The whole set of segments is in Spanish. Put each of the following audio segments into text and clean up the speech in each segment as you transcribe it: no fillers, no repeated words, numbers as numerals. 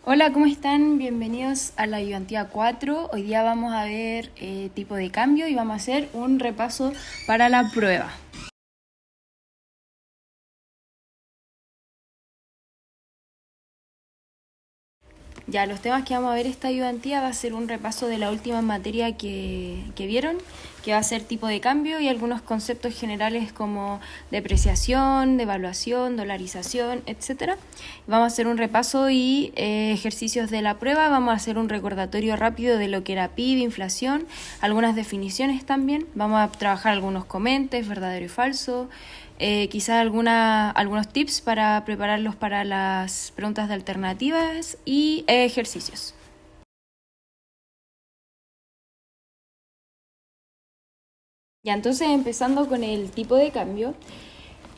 Hola, ¿cómo están? Bienvenidos a la ayudantía 4. Hoy día vamos a ver tipo de cambio y vamos a hacer un repaso para la prueba. Ya, los temas que vamos a ver esta ayudantía va a ser un repaso de la última materia que vieron, que va a ser tipo de cambio y algunos conceptos generales como depreciación, devaluación, dolarización, etc. Vamos a hacer un repaso y ejercicios de la prueba, vamos a hacer un recordatorio rápido de lo que era PIB, inflación, algunas definiciones también, vamos a trabajar algunos comentes, verdadero y falso, quizás algunos tips para prepararlos para las preguntas de alternativas y ejercicios. Ya, entonces empezando con el tipo de cambio,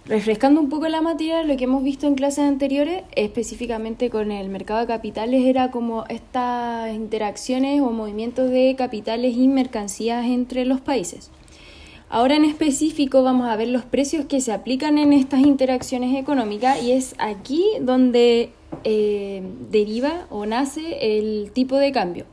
refrescando un poco la materia, lo que hemos visto en clases anteriores, específicamente con el mercado de capitales, era como estas interacciones o movimientos de capitales y mercancías entre los países. Ahora en específico vamos a ver los precios que se aplican en estas interacciones económicas y es aquí donde deriva o nace el tipo de cambio.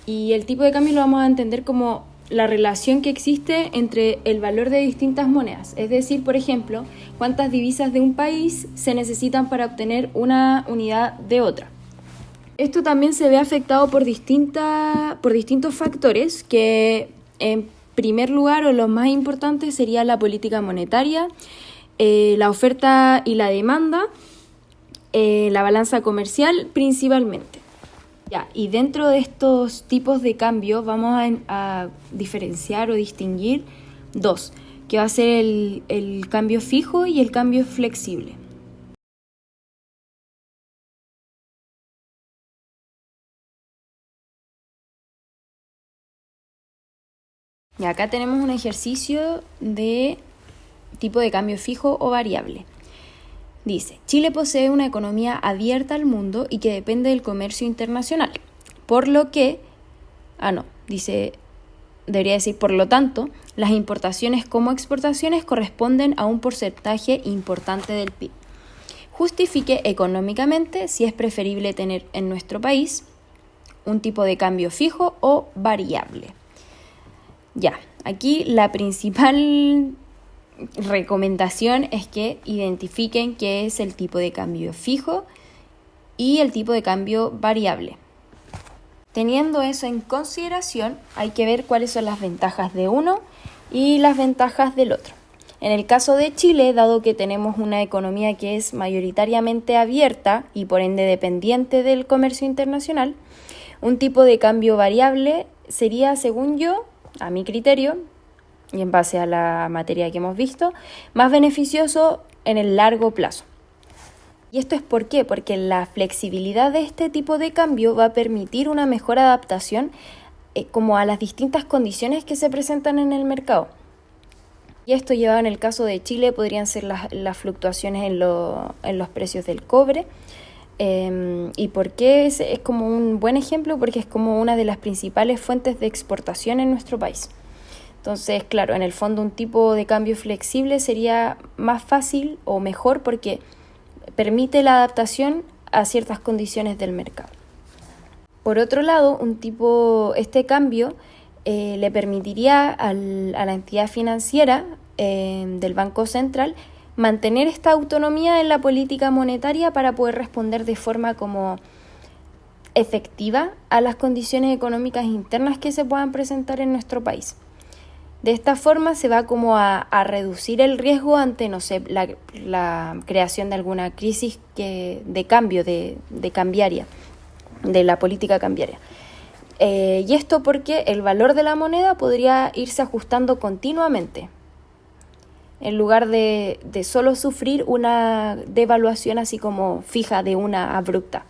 Y el tipo de cambio lo vamos a entender como la relación que existe entre el valor de distintas monedas. Es decir, por ejemplo, cuántas divisas de un país se necesitan para obtener una unidad de otra. Esto también se ve afectado por distintos factores que en primer lugar, o lo más importante, sería la política monetaria, la oferta y la demanda, la balanza comercial principalmente. Ya, y dentro de estos tipos de cambio vamos a diferenciar o distinguir dos, que va a ser el cambio fijo y el cambio flexible. Y acá tenemos un ejercicio de tipo de cambio fijo o variable. Dice, Chile posee una economía abierta al mundo y que depende del comercio internacional, por lo que, debería decir por lo tanto, las importaciones como exportaciones corresponden a un porcentaje importante del PIB. Justifique económicamente si es preferible tener en nuestro país un tipo de cambio fijo o variable. Ya, aquí la principal recomendación es que identifiquen qué es el tipo de cambio fijo y el tipo de cambio variable. Teniendo eso en consideración, hay que ver cuáles son las ventajas de uno y las ventajas del otro. En el caso de Chile, dado que tenemos una economía que es mayoritariamente abierta y por ende dependiente del comercio internacional, un tipo de cambio variable sería, según yo, a mi criterio, y en base a la materia que hemos visto, más beneficioso en el largo plazo. ¿Y esto es por qué? Porque la flexibilidad de este tipo de cambio va a permitir una mejor adaptación como a las distintas condiciones que se presentan en el mercado. Y esto llevado en el caso de Chile podrían ser las fluctuaciones en los precios del cobre. ¿Y por qué es como un buen ejemplo? Porque es como una de las principales fuentes de exportación en nuestro país. Entonces, claro, en el fondo un tipo de cambio flexible sería más fácil o mejor porque permite la adaptación a ciertas condiciones del mercado. Por otro lado, este cambio le permitiría a la entidad financiera del Banco Central mantener esta autonomía en la política monetaria para poder responder de forma como efectiva a las condiciones económicas internas que se puedan presentar en nuestro país. De esta forma se va como a reducir el riesgo ante, la creación de alguna crisis de cambio, de cambiaria, de la política cambiaria. Y esto porque el valor de la moneda podría irse ajustando continuamente, en lugar de solo sufrir una devaluación así como fija de una abrupta.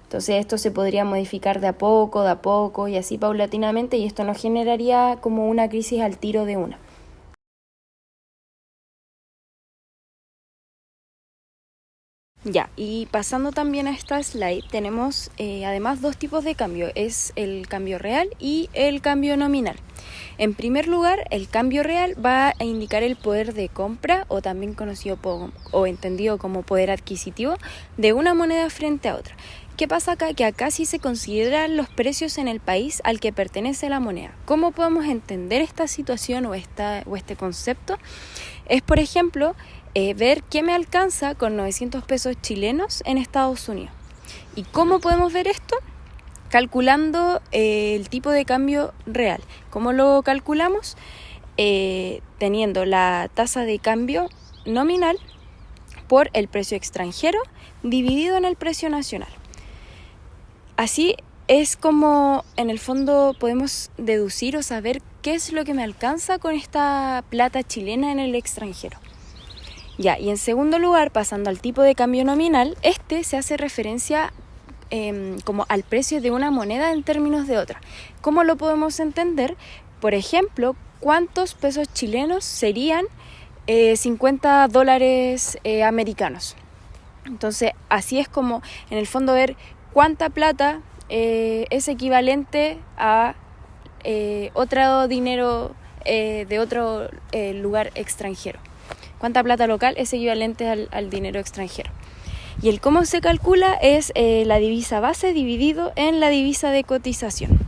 Entonces esto se podría modificar de a poco y así paulatinamente y esto no generaría como una crisis al tiro de una. Ya, y pasando también a esta slide, tenemos además dos tipos de cambio, es el cambio real y el cambio nominal. En primer lugar, el cambio real va a indicar el poder de compra, o también conocido o entendido como poder adquisitivo, de una moneda frente a otra. ¿Qué pasa acá? Que acá sí se consideran los precios en el país al que pertenece la moneda. ¿Cómo podemos entender esta situación o este concepto? Es, por ejemplo, ver qué me alcanza con 900 pesos chilenos en Estados Unidos. ¿Y cómo podemos ver esto? Calculando el tipo de cambio real. ¿Cómo lo calculamos? Teniendo la tasa de cambio nominal por el precio extranjero dividido en el precio nacional. Así es como en el fondo podemos deducir o saber qué es lo que me alcanza con esta plata chilena en el extranjero. Ya, y en segundo lugar, pasando al tipo de cambio nominal, se hace referencia como al precio de una moneda en términos de otra. ¿Cómo lo podemos entender? Por ejemplo, ¿cuántos pesos chilenos serían $50 americanos? Entonces, así es como en el fondo ver cuánta plata es equivalente a otro dinero de otro lugar extranjero. Cuánta plata local es equivalente al dinero extranjero. Y el cómo se calcula es la divisa base dividido en la divisa de cotización.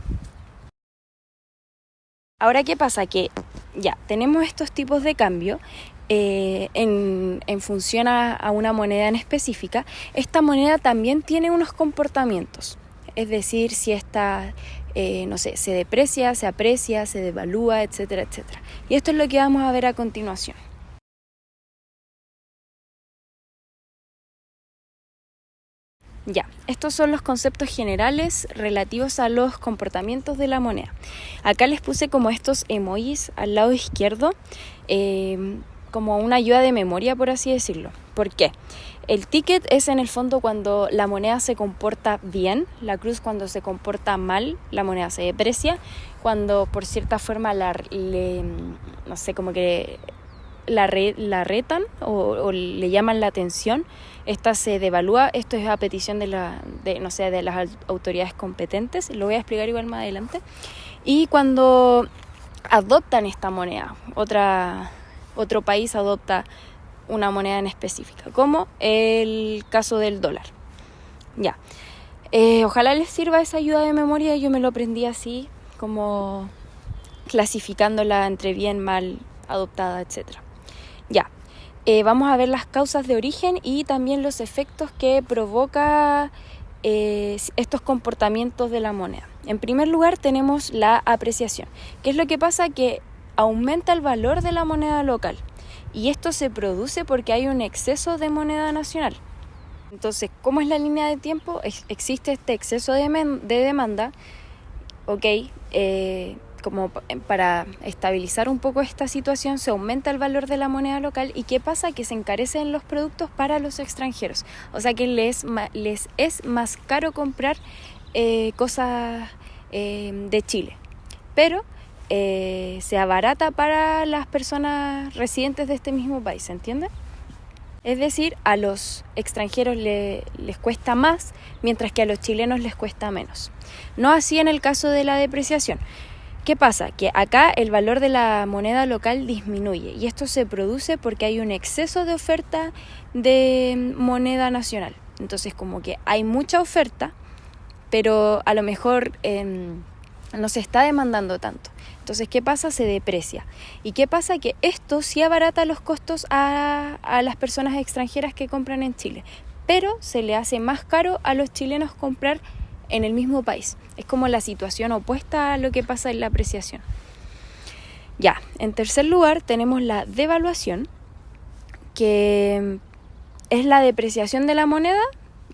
Ahora, ¿qué pasa? Que ya tenemos estos tipos de cambio en función a una moneda en específica. Esta moneda también tiene unos comportamientos. Es decir, si esta, se deprecia, se aprecia, se devalúa, etcétera, etcétera. Y esto es lo que vamos a ver a continuación. Ya, estos son los conceptos generales relativos a los comportamientos de la moneda. Acá les puse como estos emojis al lado izquierdo, como una ayuda de memoria, por así decirlo. ¿Por qué? El ticket es en el fondo cuando la moneda se comporta bien, la cruz cuando se comporta mal, la moneda se deprecia, cuando por cierta forma la retan o le llaman la atención, esta se devalúa. Esto es a petición de las autoridades competentes, lo voy a explicar igual más adelante. Y cuando adoptan esta moneda, otro país adopta una moneda en específica, como el caso del dólar. Ya, ojalá les sirva esa ayuda de memoria. Yo me lo aprendí así, como clasificándola entre bien, mal, adoptada, etcétera. Ya, vamos a ver las causas de origen y también los efectos que provoca estos comportamientos de la moneda. En primer lugar tenemos la apreciación. ¿Qué es lo que pasa? Que aumenta el valor de la moneda local y esto se produce porque hay un exceso de moneda nacional. Entonces, ¿cómo es la línea de tiempo? Existe este exceso de demanda, como para estabilizar un poco esta situación, se aumenta el valor de la moneda local. ¿Y qué pasa? Que se encarecen los productos para los extranjeros. O sea que les es más caro comprar cosas de Chile. Pero se abarata para las personas residentes de este mismo país, ¿se entiende? Es decir, a los extranjeros les cuesta más, mientras que a los chilenos les cuesta menos. No así en el caso de la depreciación. ¿Qué pasa? Que acá el valor de la moneda local disminuye y esto se produce porque hay un exceso de oferta de moneda nacional. Entonces, como que hay mucha oferta, pero a lo mejor no se está demandando tanto. Entonces, ¿qué pasa? Se deprecia. ¿Y qué pasa? Que esto sí abarata los costos a las personas extranjeras que compran en Chile, pero se le hace más caro a los chilenos comprar en el mismo país. Es como la situación opuesta a lo que pasa en la apreciación. Ya, en tercer lugar tenemos la devaluación, que es la depreciación de la moneda,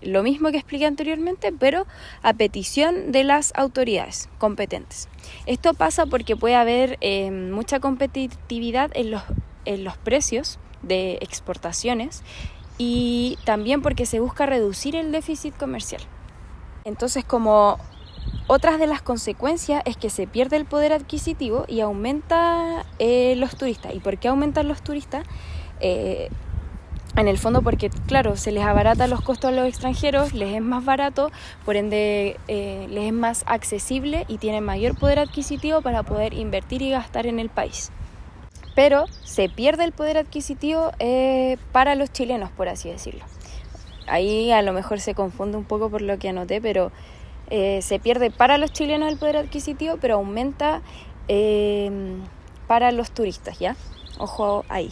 lo mismo que expliqué anteriormente, pero a petición de las autoridades competentes. Esto pasa porque puede haber mucha competitividad en los precios de exportaciones y también porque se busca reducir el déficit comercial. Entonces, como otras de las consecuencias es que se pierde el poder adquisitivo y aumenta los turistas. ¿Y por qué aumentan los turistas? En el fondo porque, claro, se les abarata los costos a los extranjeros, les es más barato, por ende les es más accesible y tienen mayor poder adquisitivo para poder invertir y gastar en el país. Pero se pierde el poder adquisitivo para los chilenos, por así decirlo. ahí a lo mejor se confunde un poco por lo que anoté, pero se pierde para los chilenos el poder adquisitivo, pero aumenta para los turistas, ¿ya? Ojo ahí.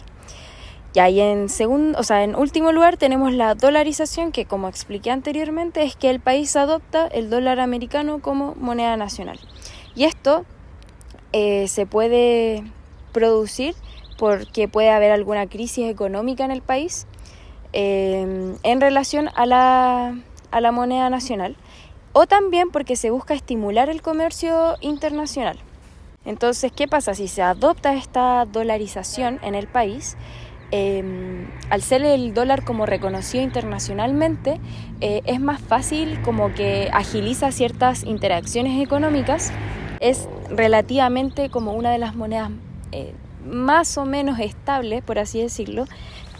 Ya, y en último lugar tenemos la dolarización, que como expliqué anteriormente es que el país adopta el dólar americano como moneda nacional. Y esto se puede producir porque puede haber alguna crisis económica en el país en relación a la moneda nacional, o también porque se busca estimular el comercio internacional. Entonces, ¿qué pasa? Si se adopta esta dolarización en el país, al ser el dólar como reconocido internacionalmente, es más fácil, como que agiliza ciertas interacciones económicas, es relativamente como una de las monedas más o menos estables, por así decirlo.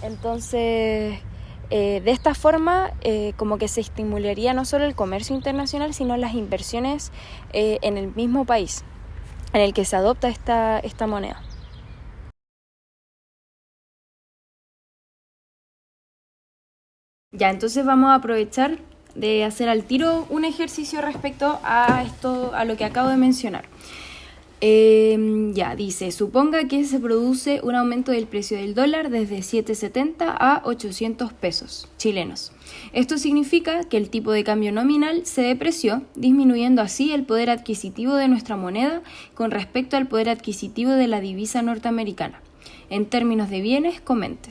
Entonces, de esta forma, como que se estimularía no solo el comercio internacional, sino las inversiones en el mismo país en el que se adopta esta moneda. Ya, entonces vamos a aprovechar de hacer al tiro un ejercicio respecto a lo que acabo de mencionar. Ya, dice, suponga que se produce un aumento del precio del dólar desde 7,70 a 800 pesos chilenos. Esto significa que el tipo de cambio nominal se depreció, disminuyendo así el poder adquisitivo de nuestra moneda con respecto al poder adquisitivo de la divisa norteamericana. En términos de bienes, comente.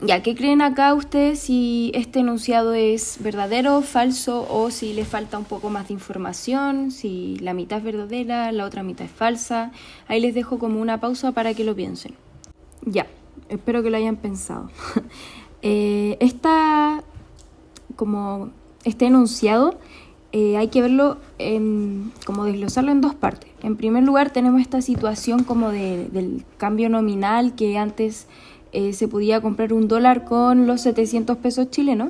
Ya, ¿qué creen acá ustedes si este enunciado es verdadero, falso, o si le falta un poco más de información, si la mitad es verdadera, la otra mitad es falsa? Ahí les dejo como una pausa para que lo piensen. Ya, espero que lo hayan pensado. Este enunciado hay que verlo, como desglosarlo en dos partes. En primer lugar tenemos esta situación como del cambio nominal, que antes se podía comprar un dólar con los 700 pesos chilenos.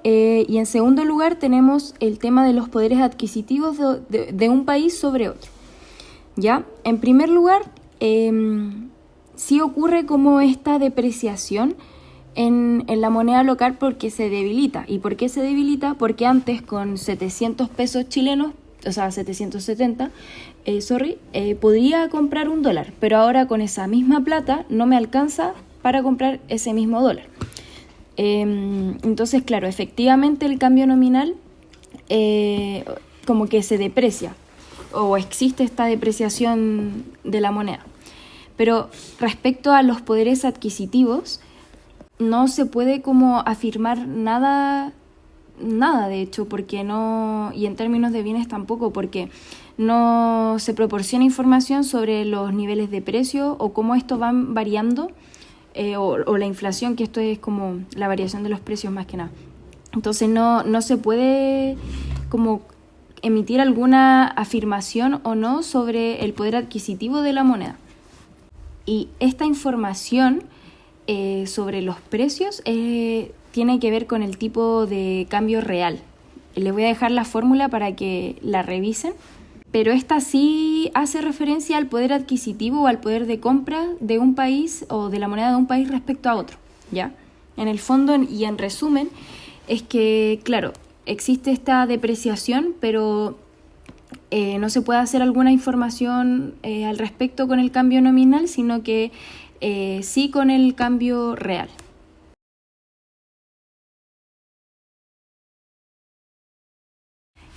Y en segundo lugar tenemos el tema de los poderes adquisitivos de un país sobre otro. ¿Ya? En primer lugar, sí ocurre como esta depreciación en la moneda local porque se debilita. ¿Y por qué se debilita? Porque antes con 700 pesos chilenos, o sea, 770, podía comprar un dólar, pero ahora con esa misma plata no me alcanza para comprar ese mismo dólar. Entonces, claro, efectivamente el cambio nominal como que se deprecia, o existe esta depreciación de la moneda. Pero respecto a los poderes adquisitivos, no se puede como afirmar nada de hecho, porque no, y en términos de bienes tampoco, porque no se proporciona información sobre los niveles de precio o cómo estos van variando, o la inflación, que esto es como la variación de los precios más que nada. Entonces no se puede como emitir alguna afirmación o no sobre el poder adquisitivo de la moneda. Y esta información sobre los precios tiene que ver con el tipo de cambio real. Les voy a dejar la fórmula para que la revisen, pero esta sí hace referencia al poder adquisitivo o al poder de compra de un país o de la moneda de un país respecto a otro, ¿ya? En el fondo y en resumen es que, claro, existe esta depreciación, pero no se puede hacer alguna información al respecto con el cambio nominal, sino que sí con el cambio real.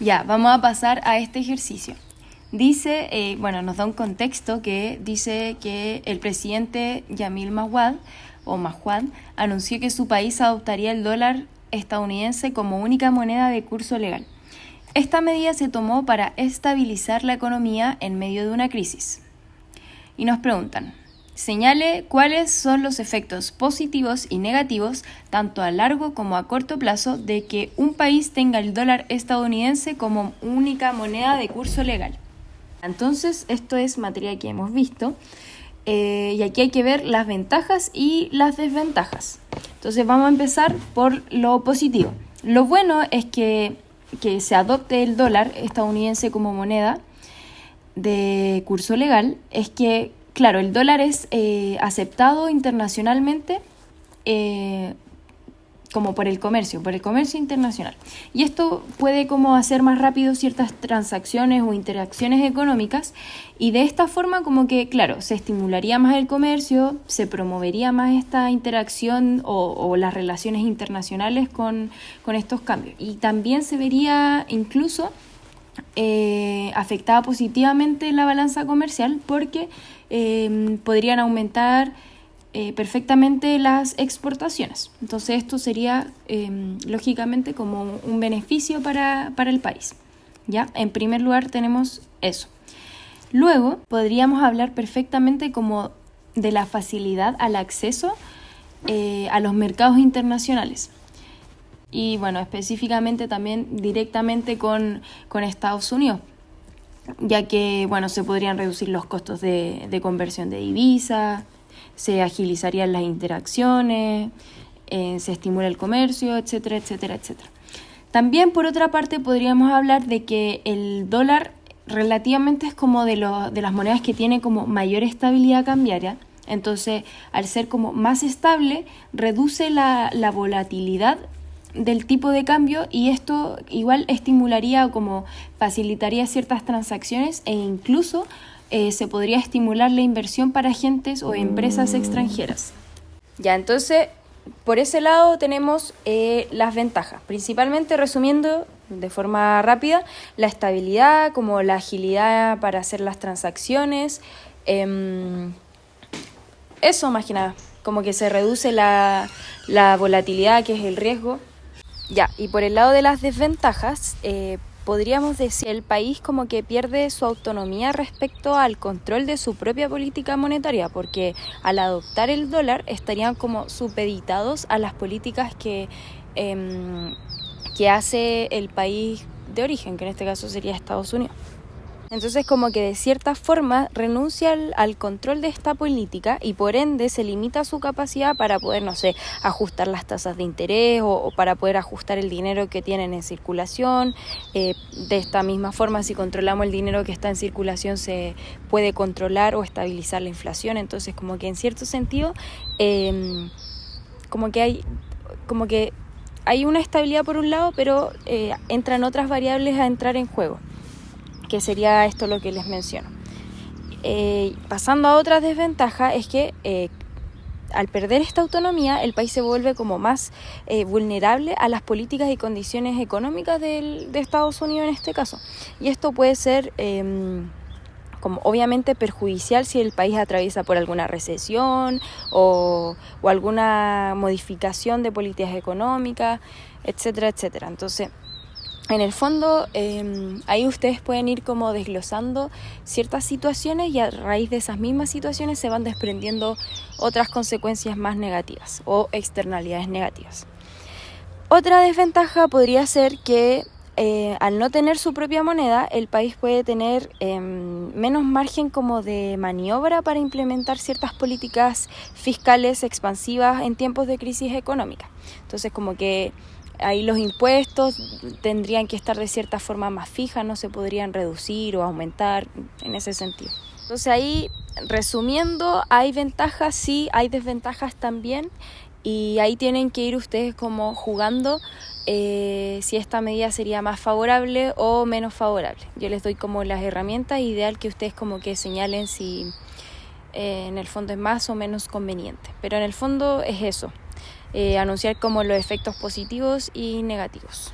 Ya, vamos a pasar a este ejercicio. Dice, nos da un contexto que dice que el presidente Jamil Mahuad anunció que su país adoptaría el dólar estadounidense como única moneda de curso legal. Esta medida se tomó para estabilizar la economía en medio de una crisis. Y nos preguntan, señale cuáles son los efectos positivos y negativos, tanto a largo como a corto plazo, de que un país tenga el dólar estadounidense como única moneda de curso legal. Entonces, esto es materia que hemos visto, y aquí hay que ver las ventajas y las desventajas. Entonces, vamos a empezar por lo positivo. Lo bueno es que se adopte el dólar estadounidense como moneda de curso legal, es que, claro, el dólar es aceptado internacionalmente como por el comercio internacional. Y esto puede como hacer más rápido ciertas transacciones o interacciones económicas, y de esta forma como que, claro, se estimularía más el comercio, se promovería más esta interacción o las relaciones internacionales con estos cambios. Y también se vería incluso afectada positivamente la balanza comercial, porque podrían aumentar perfectamente las exportaciones. Entonces esto sería lógicamente como un beneficio para el país. ¿Ya? En primer lugar tenemos eso. Luego podríamos hablar perfectamente como de la facilidad al acceso a los mercados internacionales. Y bueno, específicamente también directamente con Estados Unidos, ya que bueno, se podrían reducir los costos de conversión de divisas, se agilizarían las interacciones, se estimula el comercio, etcétera, etcétera, etcétera. También, por otra parte, podríamos hablar de que el dólar relativamente es como de las monedas que tiene como mayor estabilidad cambiaria. Entonces, al ser como más estable, reduce la volatilidad del tipo de cambio, y esto igual estimularía o como facilitaría ciertas transacciones, e incluso se podría estimular la inversión para agentes o empresas extranjeras. Ya, entonces, por ese lado tenemos las ventajas. Principalmente, resumiendo de forma rápida, la estabilidad, como la agilidad para hacer las transacciones. Eso más que nada, como que se reduce la volatilidad, que es el riesgo. Ya, y por el lado de las desventajas, podríamos decir que el país como que pierde su autonomía respecto al control de su propia política monetaria, porque al adoptar el dólar estarían como supeditados a las políticas que hace el país de origen, que en este caso sería Estados Unidos. Entonces como que de cierta forma renuncia al control de esta política, y por ende se limita su capacidad para poder, no sé, ajustar las tasas de interés o para poder ajustar el dinero que tienen en circulación. De esta misma forma, si controlamos el dinero que está en circulación, se puede controlar o estabilizar la inflación. Entonces como que en cierto sentido como que hay una estabilidad por un lado, pero entran otras variables a entrar en juego, que sería esto lo que les menciono. Pasando a otra desventaja, es que al perder esta autonomía, el país se vuelve como más vulnerable a las políticas y condiciones económicas de Estados Unidos en este caso. Y esto puede ser como obviamente perjudicial si el país atraviesa por alguna recesión o alguna modificación de políticas económicas, etcétera, etcétera. Entonces, en el fondo, ahí ustedes pueden ir como desglosando ciertas situaciones, y a raíz de esas mismas situaciones se van desprendiendo otras consecuencias más negativas o externalidades negativas. Otra desventaja podría ser que al no tener su propia moneda, el país puede tener menos margen como de maniobra para implementar ciertas políticas fiscales expansivas en tiempos de crisis económica. Entonces, como que ahí los impuestos tendrían que estar de cierta forma más fijas, no se podrían reducir o aumentar en ese sentido. Entonces ahí, resumiendo, hay ventajas, sí, hay desventajas también, y ahí tienen que ir ustedes como jugando si esta medida sería más favorable o menos favorable. Yo les doy como las herramientas, ideal que ustedes como que señalen si en el fondo es más o menos conveniente, pero en el fondo es eso. Anunciar como los efectos positivos y negativos.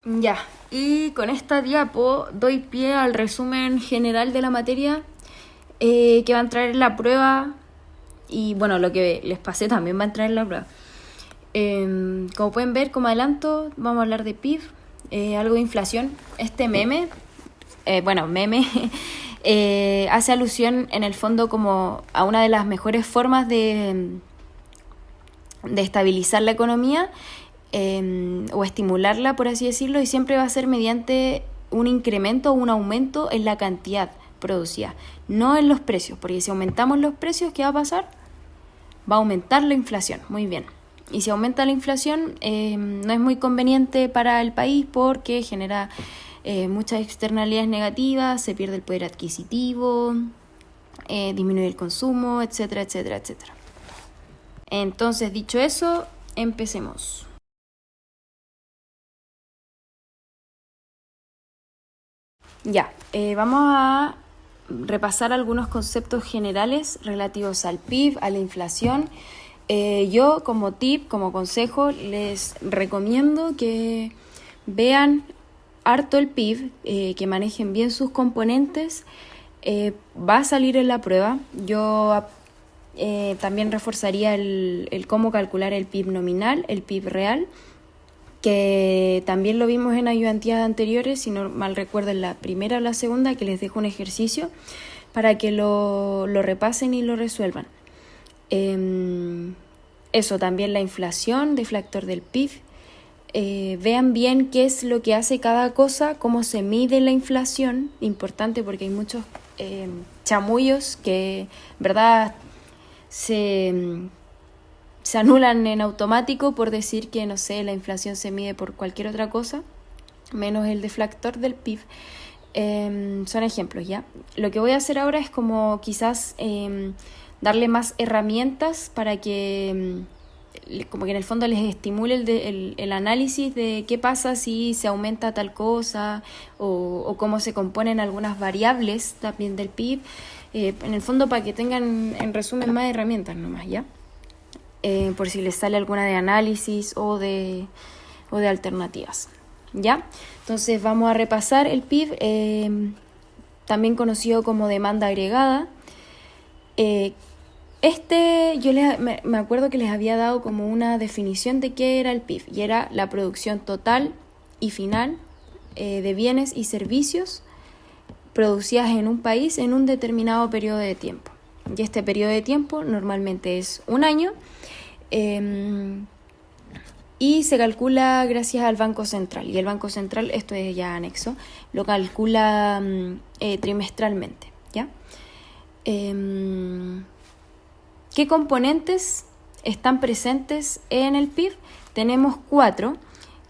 Ya, y con esta diapo doy pie al resumen general de la materia que va a entrar en la prueba, y bueno, lo que les pasé también va a entrar en la prueba. Como pueden ver, como adelanto, vamos a hablar de PIB, algo de inflación. Este meme hace alusión en el fondo como a una de las mejores formas de estabilizar la economía o estimularla, por así decirlo, y siempre va a ser mediante un incremento o un aumento en la cantidad producida, no en los precios, porque si aumentamos los precios, ¿qué va a pasar? Va a aumentar la inflación, muy bien. Y si aumenta la inflación, no es muy conveniente para el país, porque genera muchas externalidades negativas, se pierde el poder adquisitivo, disminuir el consumo, etcétera, etcétera, etcétera. Entonces, dicho eso, empecemos. Ya, vamos a repasar algunos conceptos generales relativos al PIB, a la inflación. Yo como tip, como consejo, les recomiendo que vean harto el PIB, que manejen bien sus componentes. Va a salir en la prueba. Yo también reforzaría el cómo calcular el PIB nominal, el PIB real, que también lo vimos en ayudantías anteriores, si no mal recuerdo en la primera o la segunda, que les dejo un ejercicio para que lo repasen y lo resuelvan. Eso, también la inflación, deflactor del PIB. Vean bien qué es lo que hace cada cosa, cómo se mide la inflación, importante porque hay muchos chamullos que, verdad, se anulan en automático por decir que, no sé, la inflación se mide por cualquier otra cosa, menos el deflactor del PIB. Son ejemplos, ¿ya? Lo que voy a hacer ahora es como quizás darle más herramientas para que como que en el fondo les estimule el análisis de qué pasa si se aumenta tal cosa o cómo se componen algunas variables también del PIB, en el fondo para que tengan en resumen más herramientas nomás, ¿ya? Por si les sale alguna de análisis o de alternativas, ¿ya? Entonces vamos a repasar el PIB, también conocido como demanda agregada. Yo me acuerdo que les había dado como una definición de qué era el PIB, y era la producción total y final de bienes y servicios producidas en un país en un determinado periodo de tiempo. Y este periodo de tiempo normalmente es un año, y se calcula gracias al Banco Central. Y el Banco Central, esto es ya anexo, lo calcula trimestralmente, ¿ya? ¿Qué componentes están presentes en el PIB? Tenemos 4,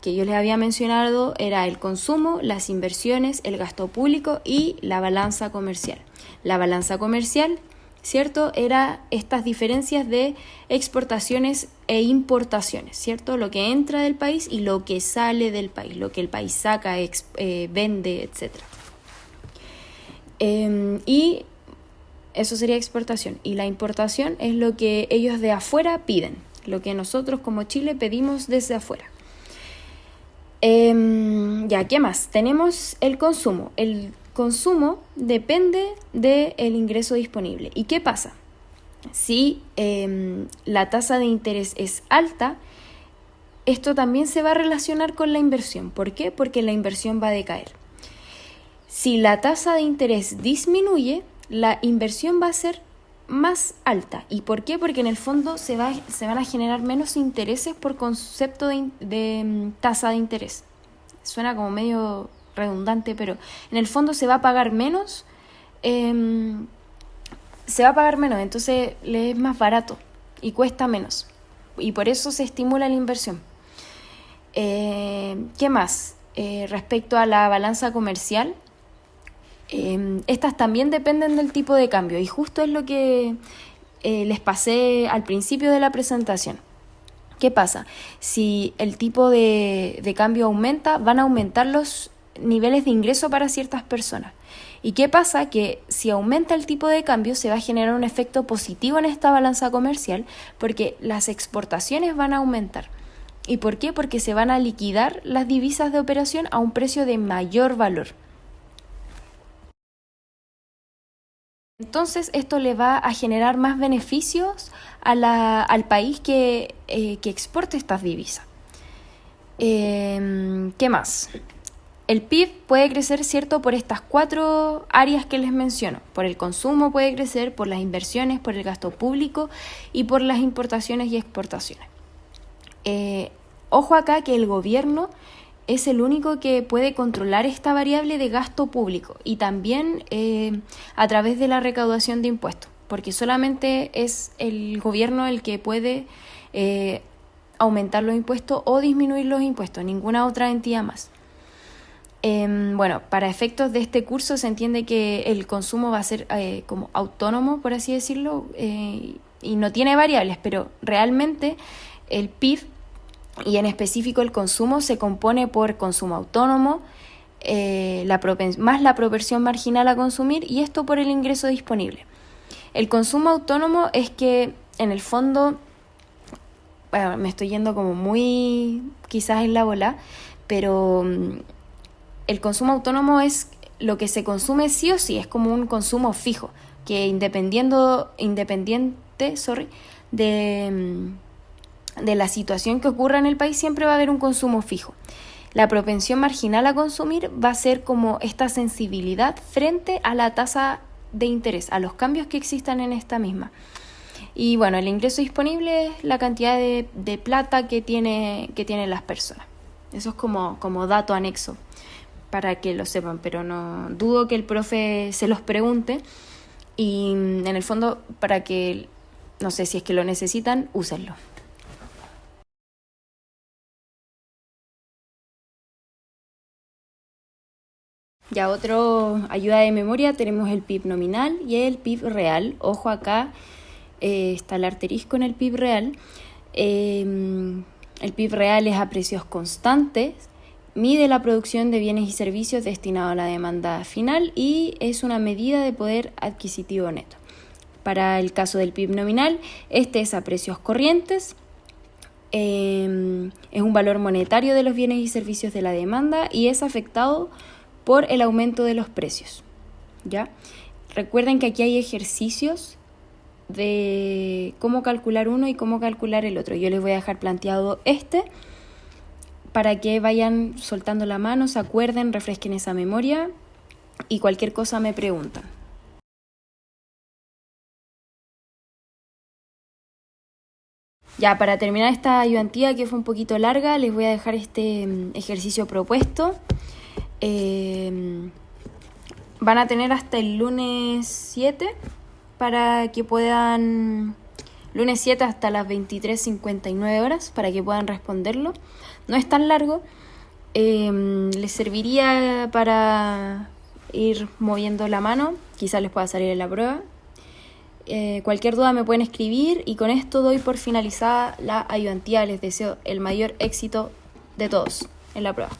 que yo les había mencionado, era el consumo, las inversiones, el gasto público y la balanza comercial. La balanza comercial, ¿cierto? Era estas diferencias de exportaciones e importaciones, ¿cierto? Lo que entra del país y lo que sale del país, lo que el país saca, vende, etc. Y eso sería exportación. Y la importación es lo que ellos de afuera piden, lo que nosotros como Chile pedimos desde afuera. Ya, ¿qué más? Tenemos el consumo. El consumo depende del ingreso disponible. ¿Y qué pasa? Si la tasa de interés es alta, esto también se va a relacionar con la inversión. ¿Por qué? Porque la inversión va a decaer. Si la tasa de interés disminuye, la inversión va a ser más alta. ¿Y por qué? Porque en el fondo se van a generar menos intereses por concepto de tasa de interés. Suena como medio redundante, pero en el fondo se va a pagar menos, entonces le es más barato y cuesta menos. Y por eso se estimula la inversión. ¿Qué más? Respecto a la balanza comercial, estas también dependen del tipo de cambio, y justo es lo que les pasé al principio de la presentación. ¿Qué pasa? Si el tipo de cambio aumenta, van a aumentar los niveles de ingreso para ciertas personas. ¿Y qué pasa? Que si aumenta el tipo de cambio, se va a generar un efecto positivo en esta balanza comercial, porque las exportaciones van a aumentar. ¿Y por qué? Porque se van a liquidar las divisas de operación a un precio de mayor valor. Entonces esto le va a generar más beneficios al país que exporte estas divisas. ¿Qué más? El PIB puede crecer, ¿cierto?, por estas 4 áreas que les menciono. Por el consumo puede crecer, por las inversiones, por el gasto público y por las importaciones y exportaciones. Ojo acá que el gobierno es el único que puede controlar esta variable de gasto público, y también a través de la recaudación de impuestos, porque solamente es el gobierno el que puede aumentar los impuestos o disminuir los impuestos, ninguna otra entidad más. Bueno, para efectos de este curso se entiende que el consumo va a ser como autónomo, por así decirlo, y no tiene variables, pero realmente el PIB y en específico el consumo se compone por consumo autónomo, más la propensión marginal a consumir, y esto por el ingreso disponible. El consumo autónomo es que en el fondo, bueno, me estoy yendo como muy quizás en la bola, pero el consumo autónomo es lo que se consume sí o sí, es como un consumo fijo, que independiente de la situación que ocurra en el país, siempre va a haber un consumo fijo. La propensión marginal a consumir va a ser como esta sensibilidad frente a la tasa de interés, a los cambios que existan en esta misma. Y bueno, el ingreso disponible es la cantidad de plata que tienen las personas. Eso es como dato anexo para que lo sepan, pero no dudo que el profe se los pregunte, y en el fondo para que, no sé, si es que lo necesitan, úsenlo. Ya otro ayuda de memoria, tenemos el PIB nominal y el PIB real. Ojo acá, está el asterisco en el PIB real. El PIB real es a precios constantes, mide la producción de bienes y servicios destinados a la demanda final y es una medida de poder adquisitivo neto. Para el caso del PIB nominal, este es a precios corrientes, es un valor monetario de los bienes y servicios de la demanda y es afectado por el aumento de los precios. ¿Ya? Recuerden que aquí hay ejercicios de cómo calcular uno y cómo calcular el otro. Yo les voy a dejar planteado para que vayan soltando la mano, se acuerden, refresquen esa memoria y cualquier cosa me preguntan. Ya, para terminar esta ayudantía que fue un poquito larga, les voy a dejar este ejercicio propuesto. Van a tener hasta el lunes 7 para que puedan, lunes 7 hasta las 23:59 horas, para que puedan responderlo. No es tan largo, les serviría para ir moviendo la mano, quizás les pueda salir en la prueba. Cualquier duda me pueden escribir y con esto doy por finalizada la ayudantía. Les deseo el mayor éxito de todos en la prueba.